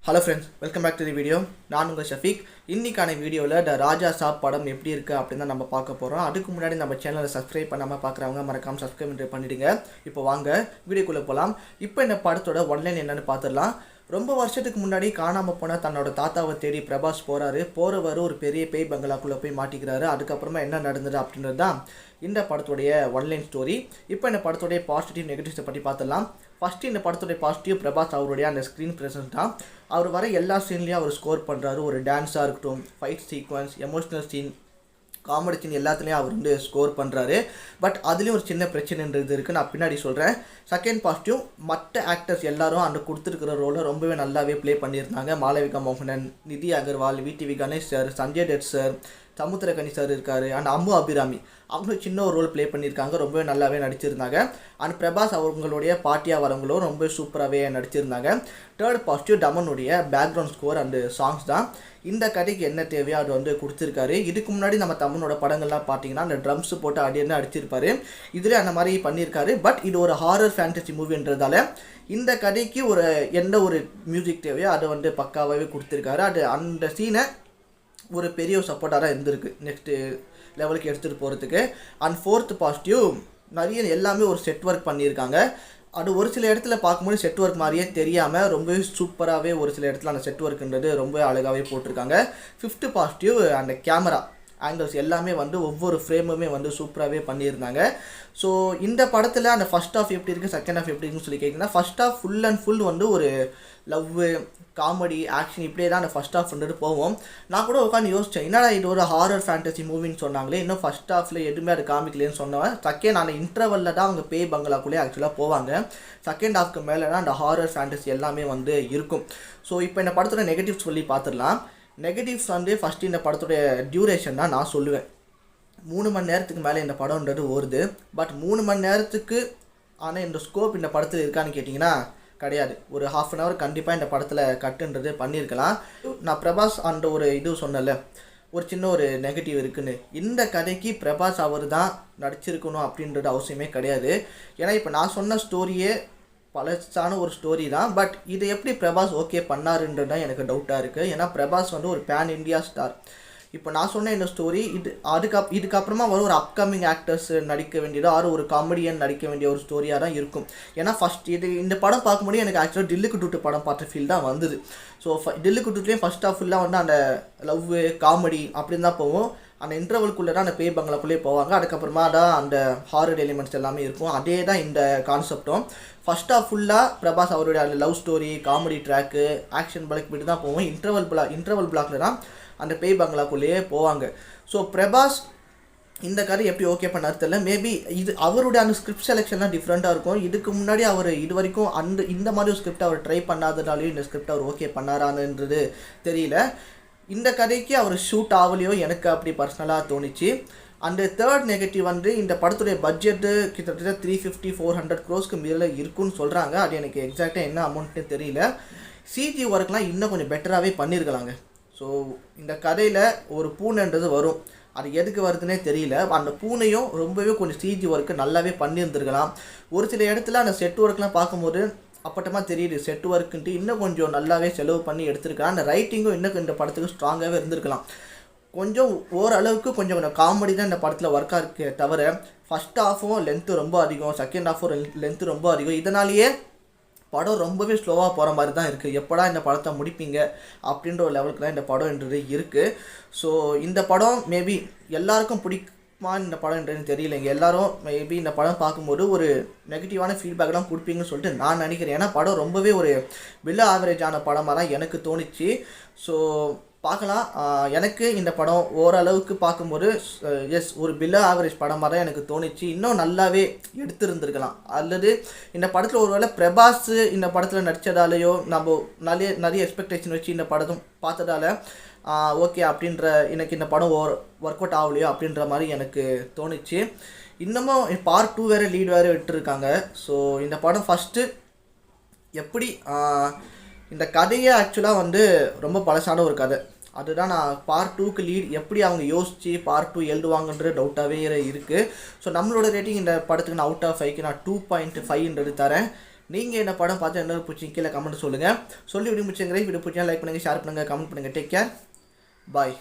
Hello friends, welcome back to the video. நான் உங்கள் ஷஃபீக். இன்றைக்கான வீடியோவில் த ராஜா சாப் படம் எப்படி இருக்குது அப்படின்னு தான் நம்ம பார்க்க போகிறோம். அதுக்கு முன்னாடி நம்ம சேனலை சப்ஸ்கிரைப் பண்ணாமல் பார்க்குறவங்க மறக்காமல் சப்ஸ்கிரைப் பண்ணிவிடுங்க. இப்போ வாங்க வீடியோக்குள்ளே போகலாம். இப்போ இந்த படத்தோட ஒன்லைன் என்னென்னு பார்த்துடலாம். ரொம்ப வருஷத்துக்கு முன்னாடி காணாமல் போன தன்னோட தாத்தாவை தேடி பிரபாஸ் போகிறவர் ஒரு பெரிய பேய் பங்களாக்குள்ளே போய் மாட்டிக்கிறாரு. அதுக்கப்புறமா என்ன நடந்தது அப்படின்றது தான் இந்த படத்துடைய ஒன்லைன் ஸ்டோரி. இப்போ இந்த படத்துடைய பாசிட்டிவ் நெகட்டிவ்ஸை பற்றி பார்த்துடலாம். ஃபஸ்ட்டு இந்த படத்துடைய பாசிட்டிவ் பிரபாஸ் அவருடைய அந்த ஸ்க்ரீன் ப்ரெசன்ஸ் தான். அவர் வர எல்லா சீன்லேயும் அவர் ஸ்கோர் பண்ணுறாரு. ஒரு டான்ஸாக இருக்கட்டும், fight sequence, emotional scene, comedy scene எல்லாத்துலேயும் அவர் ஸ்கோர் பண்ணுறாரு. பட் அதுலேயும் ஒரு சின்ன பிரச்சனைன்றது இருக்குது, நான் பின்னாடி சொல்கிறேன். செகண்ட் பாசிட்டிவ், மற்ற ஆக்டர்ஸ் எல்லாரும் அந்த கொடுத்துருக்கிற ரோலை ரொம்பவே நல்லாவே ப்ளே பண்ணியிருந்தாங்க. மாளவிகா மோகனன், நிதி Agarwal, VTV Ganesh sir, Sanjay that sir, Samuthirakani sir இருக்கார், அண்ட் அம்மு அபிராமி அவங்களும் சின்ன ஒரு ரோல் ப்ளே பண்ணியிருக்காங்க. ரொம்பவே நல்லாவே நடிச்சிருந்தாங்க. அண்ட் பிரபாஸ் அவங்களுடைய பாட்டியாக வரவங்களும் ரொம்ப சூப்பராகவே நடிச்சிருந்தாங்க. தேர்ட் பாசிட்டிவ், தமனுடைய பேக்ரவுண்ட் ஸ்கோர் அண்டு சாங்ஸ் தான். இந்த கதைக்கு என்ன தேவையோ அது கொடுத்துருக்காரு. இதுக்கு முன்னாடி நம்ம தமிழோட படங்கள்லாம் பார்த்தீங்கன்னா அந்த ட்ரம்ஸ் போட்டு அடியன்னு அடிச்சிருப்பாரு. இதில் அந்த மாதிரி பண்ணியிருக்காரு. பட் இது ஒரு ஹாரர் ஃபேண்டசி மூவின்றதால இந்த கதைக்கு எந்த ஒரு மியூசிக் தேவையோ அதை பக்காவாகவே கொடுத்துருக்காரு. அது அந்த சீனை ஒரு பெரிய சப்போர்ட்டாக இருந்திருக்கு நெக்ஸ்ட்டு லெவலுக்கு எடுத்துகிட்டு போகிறதுக்கு. அண்ட் ஃபோர்த் பாசிட்டிவ், நிறைய எல்லாமே ஒரு செட் ஒர்க் பண்ணியிருக்காங்க. அது ஒரு சில இடத்துல பார்க்கும்போது செட் ஒர்க் மாதிரியே தெரியாமல் ரொம்பவே சூப்பராகவே ஒரு சில இடத்துல அந்த செட் ஒர்க்குன்றது ரொம்ப அழகாகவே போட்டிருக்காங்க. ஃபிஃப்த்து பாசிட்டிவ், அந்த கேமரா ஆங்கிள்ஸ் எல்லாமே ஒவ்வொரு ஃப்ரேமுமே சூப்பராகவே பண்ணியிருந்தாங்க. ஸோ இந்த படத்தில் அந்த ஃபஸ்ட் ஆஃப் எப்படி இருக்குது, செகண்ட் ஆஃப் எப்படி இருக்குன்னு சொல்லி கேட்டிங்கன்னா, first half full and full ஒரு லவ்வு, காமெடி, ஆக்ஷன் இப்படியே தான் அந்த ஃபஸ்ட் ஹாஃப்ன்றது போவோம். நான் கூட உட்காந்து யோசித்தேன், என்னடா இது ஒரு ஹாரர் ஃபேண்டசி மூவின்னு சொன்னாங்களே, இன்னும் ஃபஸ்ட் ஹாஃபில் எதுவுமே அது காமிக்கலன்னு சொன்னேன். செகண்ட் அந்த இன்டர்வலில் தான் அவங்க பேய் பங்களாக்குள்ளே ஆக்சுவலாக போவாங்க. செகண்ட் ஹாஃப்க்கு மேலே தான் அந்த ஹாரர் ஃபேண்டசி எல்லாமே இருக்கும். ஸோ இப்போ இந்த படத்தோட நெகட்டிவ்ஸ் சொல்லி பார்த்துடலாம். நெகட்டிவ்ஸ் ஃபஸ்ட்டு இந்த படத்துடைய டியூரேஷன் தான் நான் சொல்லுவேன். 3 மணி நேரத்துக்கு மேலே இந்த படம்ன்றது ஓடுது. பட் 3 மணி நேரத்துக்கு ஆனால் இந்த ஸ்கோப் இந்த படத்தில் இருக்கான்னு கேட்டிங்கன்னா கிடையாது. ஒரு ½ அன் ஹவர் கண்டிப்பாக இந்த படத்தில் கட்டுன்றது பண்ணியிருக்கலாம். நான் பிரபாஸ் அந்த இது சொன்னல, ஒரு சின்ன ஒரு நெகட்டிவ் இருக்குன்னு. இந்த கதைக்கு பிரபாஸ் அவர் தான் நடிச்சிருக்கணும் அப்படின்றது அவசியமே கிடையாது. ஏன்னா இப்போ நான் சொன்ன ஸ்டோரியே பழசான ஒரு ஸ்டோரி தான். பட் இதை எப்படி பிரபாஸ் ஓகே பண்ணாருன்றது தான் எனக்கு டவுட்டாக இருக்குது. ஏன்னா பிரபாஸ் ஒரு பேன் இண்டியா ஸ்டார். இப்போ நான் சொன்ன இந்த ஸ்டோரி இதுக்கப்புறமா ஒரு அப்கமிங் ஆக்டர்ஸ் நடிக்க வேண்டியதோ ஒரு காமெடியன் நடிக்க வேண்டிய ஒரு ஸ்டோரியாக தான் இருக்கும். ஏன்னா ஃபஸ்ட் இந்த படம் பார்க்கும்போது எனக்கு ஆக்சுவலாக டில்லுக்கு டூட்டு படம் பார்த்த ஃபீல் தான் வந்தது. ஸோ டில்லுக்கு டூட்லேயும் ஃபஸ்ட் ஆஃப் ஃபுல்லாக அந்த லவ்வு, காமெடி அப்படின்னு தான் போவோம். அந்த இன்டர்வல்குள்ளே தான் அந்த பேய் பங்களாக்குள்ளேயே போவாங்க. அதுக்கப்புறமா தான் அந்த ஹாரர் எலிமெண்ட்ஸ் எல்லாமே இருக்கும். அதே தான் இந்த கான்செப்டும். ஃபஸ்ட் ஆஃப் ஃபுல்லாக பிரபாஸ் அவருடைய அந்த love story, comedy track, action பலக் விட்டு தான் போவோம். இன்டர்வல் பிளாக்ல தான் அந்த பேய் பங்களாக்குள்ளேயே போவாங்க. ஸோ பிரபாஸ் இந்த கதை எப்படி ஓகே பண்ணார் தெரியல. மேபி இது அவருடைய அந்த ஸ்கிரிப்ட் செலெக்ஷன்லாம் டிஃப்ரெண்ட்டாக இருக்கும். இதுக்கு முன்னாடி அவர் இது வரைக்கும் இந்த மாதிரி ஒரு ஸ்கிரிப்ட் அவர் ட்ரை பண்ணாதனாலையும் இந்த ஸ்கிரிப்ட் அவர் ஓகே பண்ணாரான்றது தெரியல. இந்த கதைக்கு அவர் ஷூட் ஆகலையோ எனக்கு அப்படி பர்சனலாக தோணிச்சு. அந்த தேர்ட் நெகட்டிவ் இந்த படத்துடைய பட்ஜெட்டு கிட்டத்தட்ட 350-400 crores மேலே இருக்குன்னு சொல்கிறாங்க. அது எனக்கு எக்ஸாக்டாக என்ன அமௌண்ட்னு தெரியல. சிஜி ஒர்க்லாம் இன்னும் கொஞ்சம் பெட்டராகவே பண்ணியிருக்கலாங்க. ஸோ இந்த கதையில் ஒரு பூனைன்றது வரும், அது எதுக்கு வருதுன்னே தெரியல. அந்த பூனையும் ரொம்பவே கொஞ்சம் சிஜி ஒர்க்கு நல்லாவே பண்ணியிருந்துருக்கலாம். ஒரு சில இடத்துல அந்த செட் ஒர்க்லாம் பார்க்கும்போது அப்பட்டமாக தெரியுது செட் ஒர்க்குன்ட்டு இன்னும் கொஞ்சம் நல்லாவே செலவு பண்ணி எடுத்துருக்கலாம். அந்த ரைட்டிங்கும் இன்னும் இந்த படத்துக்கு ஸ்ட்ராங்காகவே இருந்திருக்கலாம். கொஞ்சம் ஓரளவுக்கு கொஞ்சம் காமெடி தான் இந்த படத்தில் ஒர்க்காக இருக்கே தவிர, ஃபஸ்ட் ஹாஃபும் லென்த்து ரொம்ப அதிகம், செகண்ட் ஹாஃபும் லென்த்து ரொம்ப அதிகம். இதனாலேயே படம் ரொம்பவே ஸ்லோவாக போகிற மாதிரி தான் இருக்குது. எப்படா இந்த படத்தை முடிப்பீங்க அப்படின்ற ஒரு லெவலுக்கு தான் இந்த படம்ன்றது இருக்குது. ஸோ இந்த படம் மேபி எல்லாருக்கும் பிடிக்குமா இந்த படம்ன்றதுன்னு தெரியலைங்க. எல்லாரும் மேபி இந்த படம் பார்க்கும்போது ஒரு நெகட்டிவான ஃபீட்பேக்லாம் கொடுப்பீங்கன்னு சொல்லிட்டு நான் நினைக்கிறேன். ஏன்னா படம் ரொம்பவே ஒரு பிலோ ஆவரேஜான படமாக தான் எனக்கு தோணிச்சு. ஸோ பார்க்கலாம். எனக்கு இந்த படம் ஓரளவுக்கு பார்க்கும்போது ஒரு பிலோ ஆவரேஜ் படமாக தான் எனக்கு தோணிச்சு. இன்னும் நல்லாவே எடுத்துருந்துருக்கலாம். அல்லது இந்த படத்தில் ஒருவேளை பிரபாஸ் இந்த படத்தில் நடித்ததாலேயோ நம்ம நிறைய எக்ஸ்பெக்டேஷன் வச்சு இந்த படத்தும் பார்த்ததால ஓகே அப்படின்ற எனக்கு இந்த படம் ஒர்க் அவுட் ஆகலையோ அப்படின்ற மாதிரி எனக்கு தோணிச்சு. இன்னமும் பார்ட் 2 வேறு லீட் வேறு விட்டுருக்காங்க. ஸோ இந்த படம் ஃபஸ்ட்டு எப்படி இந்த கதையை ஆக்சுவலாக ரொம்ப பழசான ஒரு கதை. அதுதான் நான் பார்ட் 2க்கு லீட் எப்படி அவங்க யோசித்து பார்ட் 2 எழுதுவாங்கன்ற டவுட்டாகவே இருக்குது. ஸோ நம்மளோட ரேட்டிங் இந்த படத்துக்கு நான் அவுட் ஆஃப் 5க்கு நான் 2.5 தரேன். நீங்கள் என்ன படம் பார்த்து என்ன பிடிச்சி கீழே கமெண்ட் சொல்லுங்கள். சொல்லி விட முடிச்சுங்கிற வீடியோ பிடிச்சா லைக் பண்ணுங்கள், ஷேர் பண்ணுங்கள், கமெண்ட் பண்ணுங்கள். டேக் கேர், பாய்.